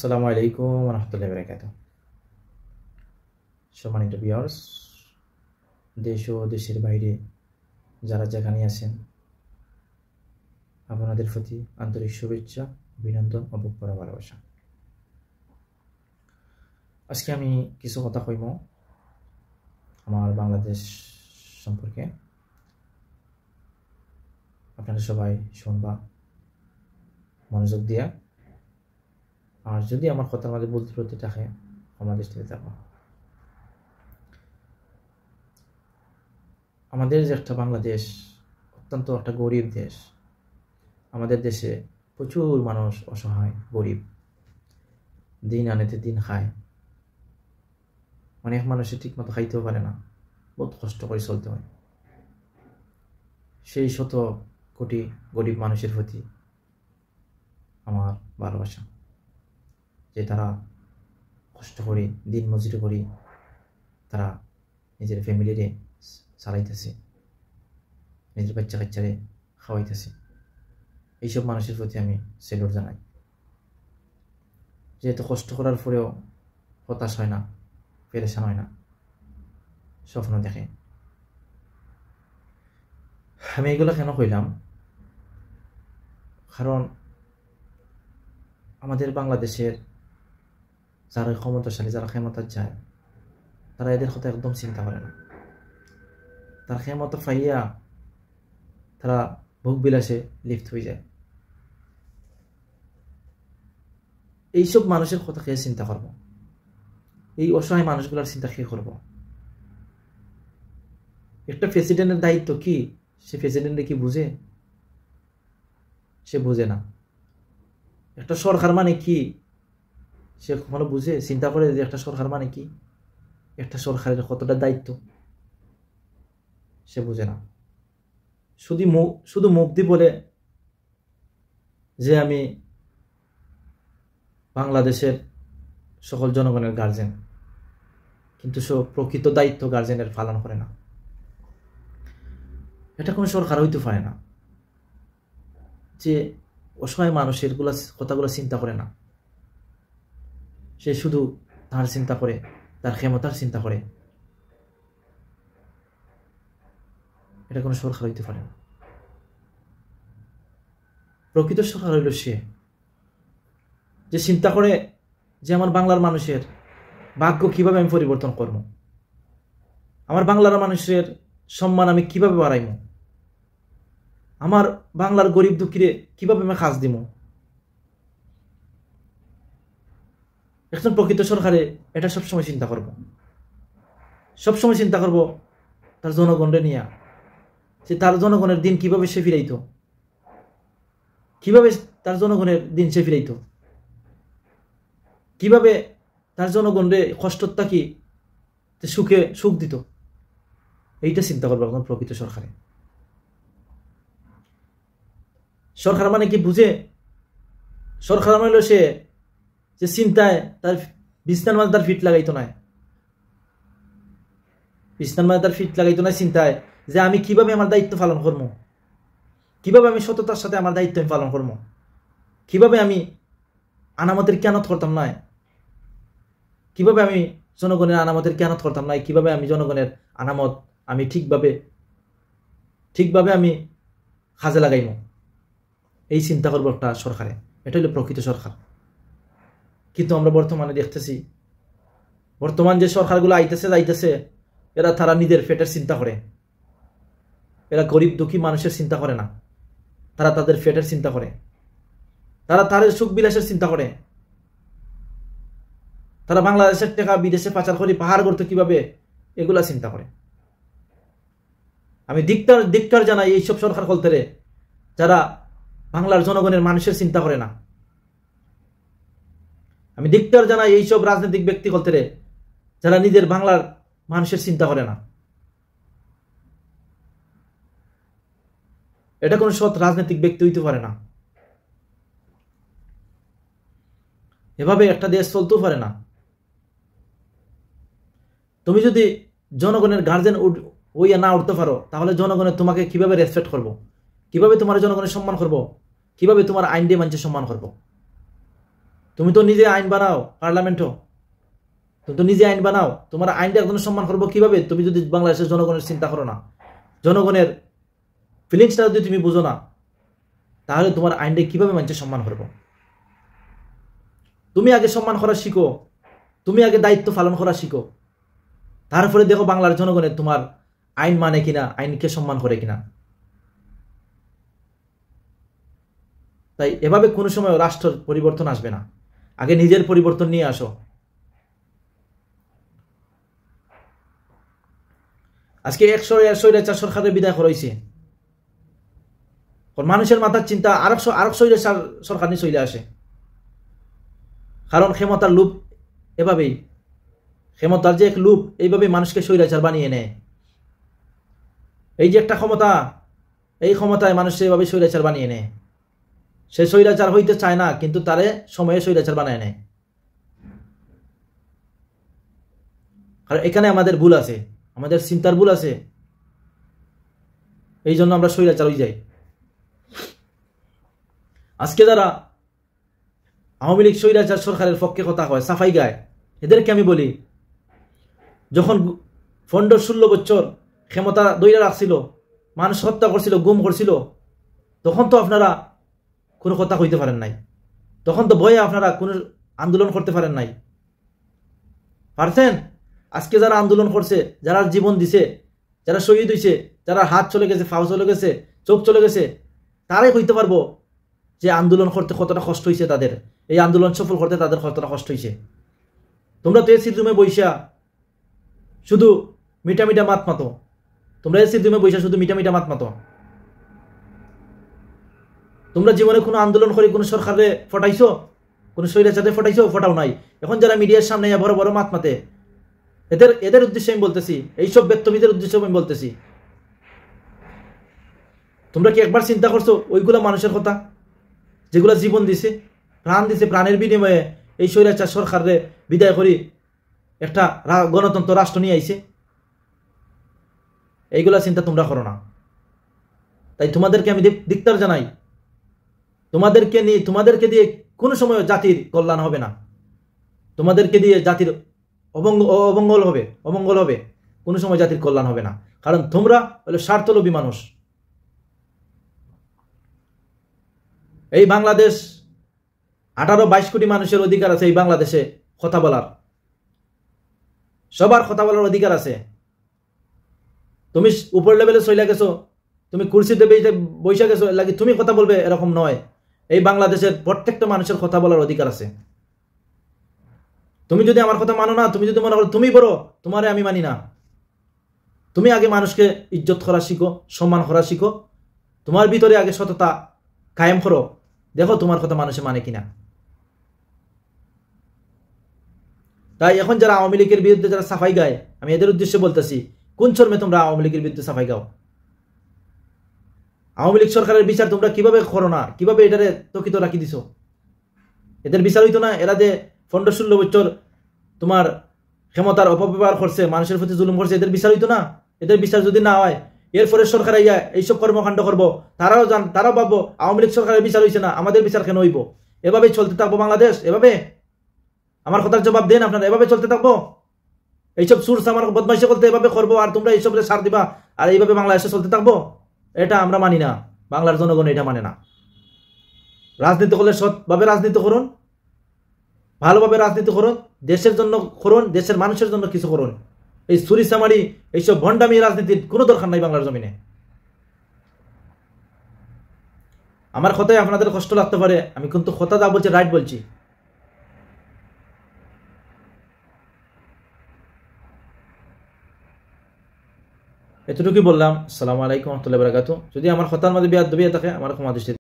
আসসালামু আলাইকুম ওয়া রাহমাতুল্লাহি ওয়া বারাকাতুহু। সম্মানিত ভিউয়ার্স, দেশ ও দেশের বাইরে যারা যেখানে আছেন, আপনাদের প্রতি আন্তরিক শুভেচ্ছা, অভিনন্দন ও বুক ভরা ভালোবাসা। আজকে আমি কিছু কথা কইব আমার বাংলাদেশ সম্পর্কে। আপনারা সবাই শুনবা মনোযোগ দিয়া, আর যদি আমার কথার মাঝে ভুল ত্রুটি থাকে আমার দৃষ্টিতে থাকবো। আমাদের যে একটা বাংলাদেশ অত্যন্ত একটা গরিব দেশ। আমাদের দেশে প্রচুর মানুষ অসহায়, গরিব, দিন আনেতে দিন খায়। অনেক মানুষে ঠিক মতো খাইতেও পারে না, বহুত কষ্ট করে চলতে হয়। সেই শত কোটি গরিব মানুষের প্রতি আমার ভালোবাসা, যে তারা কষ্ট করে দিন মজুরি করি, তারা নিজের ফ্যামিলিরে চালাইতেছে, নিজের বাচ্চা কাচ্চারে খাওয়াইতেছে। এইসব মানুষের প্রতি আমি সেলুট জানাই। যেহেতু কষ্ট করার পরেও হতাশ হয় না, পেরেশান হয় না, স্বপ্ন দেখে। আমি এগুলো কেন কইলাম? কারণ আমাদের বাংলাদেশের যারা ক্ষমতাশালী, যারা ক্ষমতা যায়, তারা এদের কথা একদম চিন্তা করে না। তার ক্ষমতা পাইয়া তারা ভোগ বিলাসে লিপ্ত হয়ে যায়। এইসব মানুষের কথা কে চিন্তা করব? এই অসহায় মানুষগুলোর চিন্তা কে করব? একটা প্রেসিডেন্টের দায়িত্ব কি? সে প্রেসিডেন্টে কি বুঝে? সে বুঝে না। একটা সরকার মানে কি সে কখনো বুঝে? চিন্তা করে যে একটা সরকার মানে কি, একটা সরকারের কতটা দায়িত্ব সে বুঝে না। শুধু মুখ দিয়ে বলে যে আমি বাংলাদেশের সকল জনগণের গার্জেন, কিন্তু সে প্রকৃত দায়িত্ব গার্জেনের পালন করে না। এটা কোনো সরকার হইতে পারে না যে অসহায় মানুষের কথাগুলো চিন্তা করে না। সে শুধু তার চিন্তা করে, তার ক্ষমতার চিন্তা করে। এটা কোনো সরকার হইতে পারে না। প্রকৃত সরকার হইল সে যে চিন্তা করে যে আমার বাংলার মানুষের ভাগ্য কিভাবে আমি পরিবর্তন করব, আমার বাংলার মানুষের সম্মান আমি কিভাবে বাড়াইব, আমার বাংলার গরিব দুঃখীরে কিভাবে আমি কাজ দিব। একজন প্রকৃত সরকারে এটা সবসময় চিন্তা করব, সবসময় চিন্তা করব তার জনগণরে নিয়ে, যে তার জনগণের দিন কিভাবে সে ফিরাইত, কিভাবে তার জনগণের দিন সে ফিরাইত, কিভাবে তার জনগণরে কষ্টটা কি সুখে সুখ দিত। এইটা চিন্তা করবো এখন প্রকৃত সরকারে। সরকার মানে কি বুঝে? সরকার মানে হলো সে যে চিন্তায় তার বিছনার মাঝে তার ফিট লাগাইতো না, বিছনার মাঝে তার ফিট লাগাইতো না চিন্তায় যে আমি কিভাবে আমার দায়িত্ব পালন করবো, কিভাবে আমি সততার সাথে আমার দায়িত্ব আমি পালন করবো, কিভাবে আমি আনামতের কেয়ানত করতাম না, কিভাবে আমি জনগণের আনামতের কেয়ানত করতাম না, কিভাবে আমি জনগণের আনামত আমি ঠিকভাবে আমি কাজে লাগাইব। এই চিন্তা করবো একটা সরকারে। এটা হলো প্রকৃত সরকার। কিন্তু আমরা বর্তমানে দেখতেছি, বর্তমান যে সরকারগুলো যাইতেছে এরা তারা নিজের পেটের চিন্তা করে। এরা গরিব দুঃখী মানুষের চিন্তা করে না, তারা তাদের পেটের চিন্তা করে, তারা তাদের সুখ বিলাসের চিন্তা করে। তারা বাংলাদেশের টাকা বিদেশে পাচার করে পাহাড় করতে কিভাবে, এগুলা চিন্তা করে। আমি ধিক্কার জানাই এইসব সরকার কলতেরে যারা বাংলার জনগণের মানুষের চিন্তা করে না। আমি ধিক্কার জানাই এইসব রাজনৈতিক ব্যক্তি কলতেরে যারা নিজের বাংলার মানুষের চিন্তা করে না। এটা কোন সৎ রাজনৈতিক ব্যক্তি হইতে পারে না। এভাবে একটা দেশ চলতেও পারে না। তুমি যদি জনগণের গার্জেন হইয়া না উঠতে পারো, তাহলে জনগণের তোমাকে কিভাবে রেসপেক্ট করবো, কিভাবে তোমার জনগণের সম্মান করবো, কিভাবে তোমার আইন দিয়ে মানুষের সম্মান করবো? তুমি তো নিজে আইন বানাও পার্লামেন্টও, তুমি তো নিজে আইন বানাও, তোমার আইনটা একজন সম্মান করবো কিভাবে তুমি যদি বাংলাদেশের জনগণের চিন্তা করো না, জনগণের ফিলিংসটা যদি তুমি বুঝো না, তাহলে তোমার আইনটা কিভাবে মানুষের সম্মান করবো? তুমি আগে সম্মান করা শিখো, তুমি আগে দায়িত্ব পালন করা শিখো, তারপরে দেখো বাংলার জনগণের তোমার আইন মানে কিনা, আইনকে সম্মান করে কিনা। তাই এভাবে কোনো সময় রাষ্ট্রের পরিবর্তন আসবে না, আগে নিজের পরিবর্তন নিয়ে আসো। আজকে 100 সরকারের বিদায় করাইছে, মানুষের মাথার চিন্তা আরব সরকার নিয়ে চলে আসে, কারণ ক্ষমতার লোভ এভাবেই, ক্ষমতার যে এক লোভ এইভাবে মানুষকে স্বৈরাচার বানিয়ে নেয়। এই যে একটা ক্ষমতা, এই ক্ষমতায় মানুষকে এভাবে স্বৈরাচার বানিয়ে নেয়। সে স্বৈরাচার হইতে চায় না, কিন্তু তারে সময়ে স্বৈরাচার বানায় নেয়। কারণ এখানে আমাদের ভুল আছে, আমাদের চিন্তার ভুল আছে, এই জন্য আমরা স্বৈরাচার হয়ে যাই। আজকে যারা আওয়ামী লীগ স্বৈরাচার সরকারের পক্ষে কথা কয়, সাফাই গায়, এদেরকে আমি বলি, যখন 15-16 বছর ক্ষমতা দইরা রাখছিল, মানুষ হত্যা করছিল, গুম করছিল, তখন তো আপনারা কোনো কথা কইতে পারেন নাই, তখন তো ভয়ে আপনারা কোনো আন্দোলন করতে পারেন নাই, পারছেন? আজকে যারা আন্দোলন করছে, যারা জীবন দিছে, যারা শহীদ হয়েছে, যারা হাত চলে গেছে, ফাও চলে গেছে, চোখ চলে গেছে, তারাই কইতে পারবো যে আন্দোলন করতে কতটা কষ্ট হয়েছে তাদের, এই আন্দোলন সফল করতে তাদের কতটা কষ্ট হয়েছে। তোমরা তো এসির রুমে বইসা শুধু মিটা মিটা মাত মাতো, তোমরা এসির রুমে বইসা শুধু মিটা মিটা মাত মাতো। তোমরা জীবনে কোনো আন্দোলন করে কোনো সরকারে ফটাইছো, কোনো স্বৈরাচারে ফটাইছো? ফটাও নাই। এখন যারা মিডিয়ার সামনে বড় বড় মাত মাতে, এদের উদ্দেশ্যে আমি বলতেছি, এইসব ব্যক্তিদের উদ্দেশ্যে আমি বলতেছি, তোমরা কি একবার চিন্তা করছো ওইগুলা মানুষের কথা, যেগুলা জীবন দিছে, প্রাণ দিছে, প্রাণের বিনিময়ে এই স্বৈরাচার সরকারে বিদায় করি একটা গণতন্ত্র রাষ্ট্র নিয়ে আইছে? এইগুলা চিন্তা তোমরা করো না। তাই তোমাদেরকে আমি ধিক্কার জানাই, তোমাদেরকে দিয়ে কোনো সময় জাতির কল্যাণ হবে না, তোমাদেরকে দিয়ে জাতির অমঙ্গল হবে, কোনো সময় জাতির কল্যাণ হবে না, কারণ তোমরা হলো স্বার্থলোভী মানুষ। এই বাংলাদেশ 18-22 কোটি মানুষের অধিকার আছে এই বাংলাদেশে কথা বলার, সবার কথা বলার অধিকার আছে। তুমি উপর লেভেলে চলে গেছো, তুমি কুর্সিতে বৈশা গেছো লাগি তুমি কথা বলবে এরকম নয়। এই বাংলাদেশের প্রত্যেকটা মানুষের কথা বলার অধিকার আছে। তুমি যদি আমার কথা মানো না, তুমি যদি মনে করো তুমি বড়, তোমারে আমি মানি না। তুমি আগে মানুষকে ইজ্জত করা শিখো, সম্মান করা শিখো, তোমার ভিতরে আগে সততা কায়েম করো, দেখো তোমার কথা মানুষে মানে কিনা। তাই এখন যারা আওয়ামী লীগের বিরুদ্ধে যারা সাফাই গায়, আমি এদের উদ্দেশ্যে বলতেছি, কোন শর্মে তোমরা আওয়ামী লীগের বিরুদ্ধে সাফাই গাও? আওয়ামী লীগ সরকারের বিচার তোমরা কিভাবে করো না, কিভাবে এটারে তকিত রাখি দিছো? এদের বিচার হইতো না? এরা যে 15-16 বছর তোমার ক্ষমতার অপব্যবহার করছে, মানুষের প্রতি জুলুম করছে, এদের বিচার হইতো না? এদের বিচার যদি না হয়, এরপরে সরকার এইসব কর্মকাণ্ড করবো, তারাও ভাববো আওয়ামী লীগ সরকারের বিচার হইছে না, আমাদের বিচার কেন হইব? এভাবেই চলতে থাকবো বাংলাদেশ? এভাবে আমার কথার জবাব দেন আপনারা, এভাবে চলতে থাকবো? এইসব সুরস আমার বদমাইশি করতে এভাবে করবো, আর তোমরা এইসব সার দিবা, আর এইভাবে বাংলাদেশে চলতে থাকবো? এটা আমরা মানি না, বাংলার জনগণ এটা মানে না। রাজনীতি করলে সৎভাবে রাজনীতি করুন, ভালোভাবে রাজনীতি করুন, দেশের জন্য করুন, দেশের মানুষের জন্য কিছু করুন। এই চুরি চামারি, এইসব ভণ্ডামি রাজনীতির কোনো দরকার নাই বাংলার জমিনে। আমার কথায় আপনাদের কষ্ট লাগতে পারে, আমি কিন্তু কথা যা বলছি রাইট বলছি। এতটুকুই বললাম। আসসালামু আলাইকুম ওয়া রাহমাতুল্লাহি ওয়া বারাকাতুহু। যদি আমার কথার মধ্যে বেয়াদবি থাকে আমার ক্ষমা দৃষ্টিতে